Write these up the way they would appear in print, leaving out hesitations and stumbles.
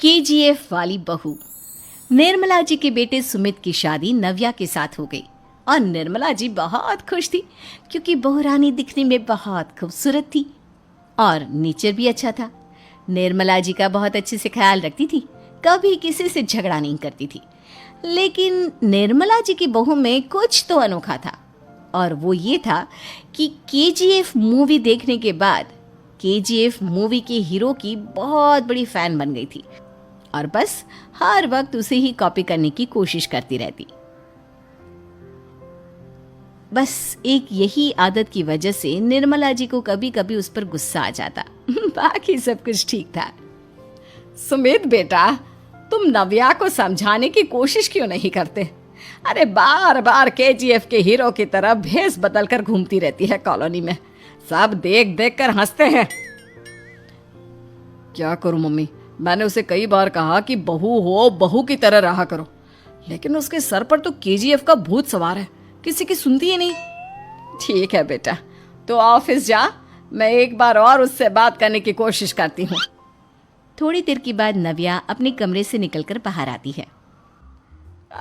KGF वाली बहू। निर्मला जी के बेटे सुमित की शादी नव्या के साथ हो गई और निर्मला जी बहुत खुश थी क्योंकि बहू रानी दिखने में बहुत खूबसूरत थी और नेचर भी अच्छा था। निर्मला जी का बहुत अच्छे से ख्याल रखती थी, कभी किसी से झगड़ा नहीं करती थी। लेकिन निर्मला जी की बहू में कुछ तो अनोखा था और वो ये था कि केजीएफ मूवी देखने के बाद केजीएफ मूवी के हीरो की बहुत बड़ी फैन बन गई थी और बस हर वक्त उसे ही कॉपी करने की कोशिश करती रहती। बस एक यही आदत की वजह से निर्मला जी को कभी कभी उस पर गुस्सा आ जाता। बाकी सब कुछ ठीक था। सुमित बेटा, तुम नव्या को समझाने की कोशिश क्यों नहीं करते? अरे बार बार केजीएफ के हीरो की तरह भेस बदल कर घूमती रहती है कॉलोनी में। सब देख देख कर हंसते हैं। क्या करूं मम्मी, मैंने उसे कई बार कहा कि बहू हो, बहू की तरह रहा करो, लेकिन उसके सर पर तो केजीएफ का भूत सवार है, किसी की सुनती ही नहीं। ठीक है बेटा, तो ऑफिस जा, मैं एक बार और उससे बात करने की कोशिश करती हूँ। थोड़ी देर के बाद नव्या अपने कमरे से निकलकर बाहर आती है।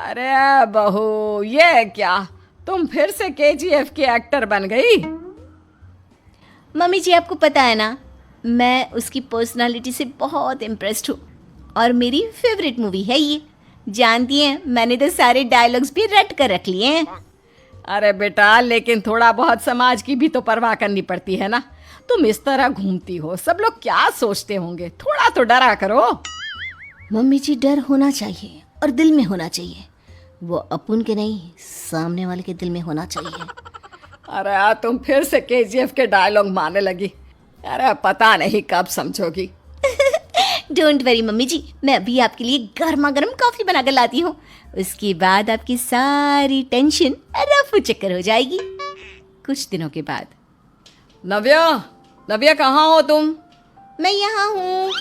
अरे बहू, ये क्या, तुम फिर से केजीएफ की एक्टर बन गई? मम्मी जी, आपको पता है ना, मैं उसकी पर्सनालिटी से बहुत इम्प्रेस्ड हूँ और मेरी फेवरेट मूवी है ये। जानती हैं, मैंने तो सारे डायलॉग्स भी रट कर रख लिए हैं। अरे बेटा, लेकिन थोड़ा बहुत समाज की भी तो परवाह करनी पड़ती है ना। तुम इस तरह घूमती हो, सब लोग क्या सोचते होंगे, थोड़ा तो डरा करो। मम्मी जी, डर होना चाहिए और दिल में होना चाहिए। वो अपन के नहीं, सामने वाले के दिल में होना चाहिए। अरे तुम फिर से केजीएफ के डायलॉग मारने लगी। अरे पता नहीं कब समझोगी। डोंट वरी मम्मी जी, मैं अभी आपके लिए गर्मा गर्म कॉफी बनाकर लाती हूँ। उसके बाद आपकी सारी टेंशन रफू चक्कर हो जाएगी। कुछ दिनों के बाद। नव्या, नव्या कहाँ हो तुम? मैं यहाँ हूँ।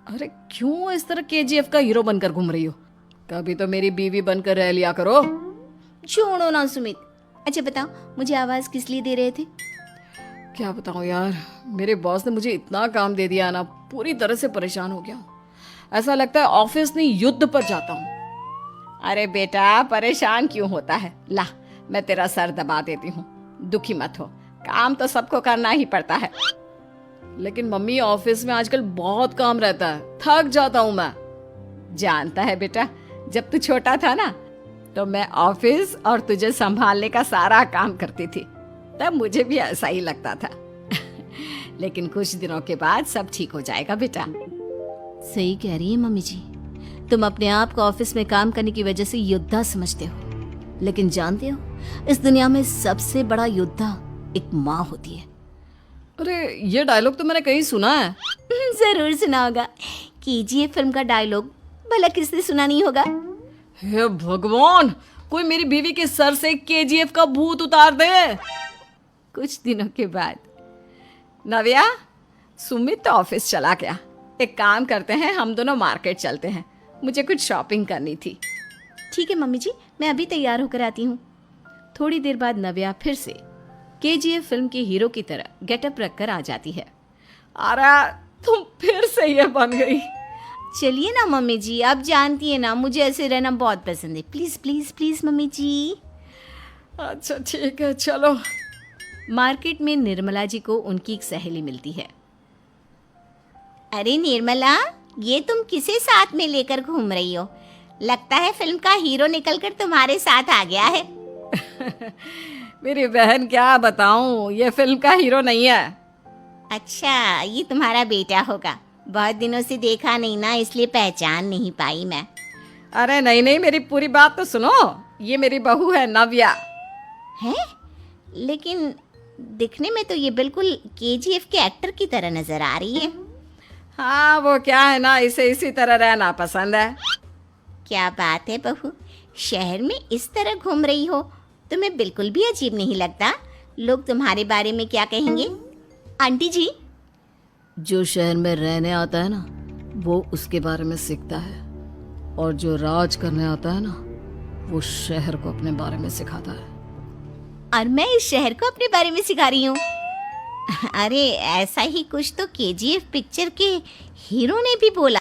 अरे क्यों इस तरह केजीएफ का हीरो बनकर घूम रही हो? कभी तो मेरी बीवी बनकर रह लिया करो। छोड़ो ना सुमित। अच्छा बताओ, मुझे आवाज किस लिए दे रहे थे? क्या बताऊं यार, मेरे बॉस ने मुझे इतना काम दे दिया ना, पूरी तरह से परेशान हो गया हूँ। ऐसा लगता है ऑफिस नहीं, युद्ध पर जाता हूँ। अरे बेटा, परेशान क्यों होता है? ला, मैं तेरा सर दबा देती हूँ, दुखी मत हो। काम तो सबको करना ही पड़ता है। लेकिन मम्मी, ऑफिस में आजकल बहुत काम रहता है, थक जाता हूँ मैं। जानता है बेटा, जब तू छोटा था ना, तो मैं ऑफिस और तुझे संभालने का सारा काम करती थी, तब मुझे भी ऐसा ही लगता था। लेकिन कुछ दिनों के बाद सब ठीक हो जाएगा बेटा। सही कह रही है मम्मी जी, तुम अपने आप को ऑफिस में काम करने की वजह से योद्धा समझते हो, लेकिन जानते हो, इस दुनिया में सबसे बड़ा योद्धा एक माँ होती है। अरे ये डायलॉग तो मैंने कहीं सुना है। जरूर सुना होगा। केजीएफ फिल्म का डायलॉग भला किसने सुना नहीं होगा? हे भगवान, कोई मेरी बीवी के सर से केजीएफ का भूत उतार दे। कुछ दिनों के बाद। नव्या, सुमित तो ऑफिस चला गया। एक काम करते हैं, हम दोनों मार्केट चलते हैं, मुझे कुछ शॉपिंग करनी थी। ठीक है मम्मी जी, मैं अभी तैयार होकर आती हूँ। थोड़ी देर बाद नव्या फिर से केजीएफ फिल्म के हीरो की तरह गेटअप रखकर आ जाती है। अरे तुम फिर से ये बन गई। चलिए ना मम्मी जी, आप जानती है ना, मुझे ऐसे रहना बहुत पसंद है। प्लीज प्लीज प्लीज मम्मी जी। अच्छा ठीक है, चलो। मार्केट में निर्मला जी को उनकी एक सहेली मिलती है। अरे निर्मला, ये तुम किसे साथ में लेकर घूम रही हो? लगता है फिल्म का हीरो निकलकर तुम्हारे साथ आ गया है। मेरी बहन, क्या बताऊं, ये फिल्म का हीरो नहीं है। अच्छा, ये तुम्हारा बेटा होगा। बहुत दिनों से देखा नहीं ना, इसलिए पहचान नहीं पाई मैं। अरे नहीं नहीं, मेरी पूरी बात तो सुनो। ये मेरी बहू है नव्या। है? लेकिन दिखने में तो ये बिल्कुल केजीएफ के एक्टर की तरह नजर आ रही है। हाँ, वो क्या है ना, इसे इसी तरह रहना पसंद है। क्या बात है बहू, शहर में इस तरह घूम रही हो, तुम्हें बिल्कुल भी अजीब नहीं लगता? लोग तुम्हारे बारे में क्या कहेंगे? आंटी जी, जो शहर में रहने आता है ना, वो उसके बारे में सीखता है, और जो राज करने आता है ना, वो शहर को अपने बारे में सिखाता है। और मैं इस शहर को अपने बारे में सिखा रही हूँ। अरे ऐसा ही कुछ तो केजीएफ पिक्चर के हीरो ने भी बोला।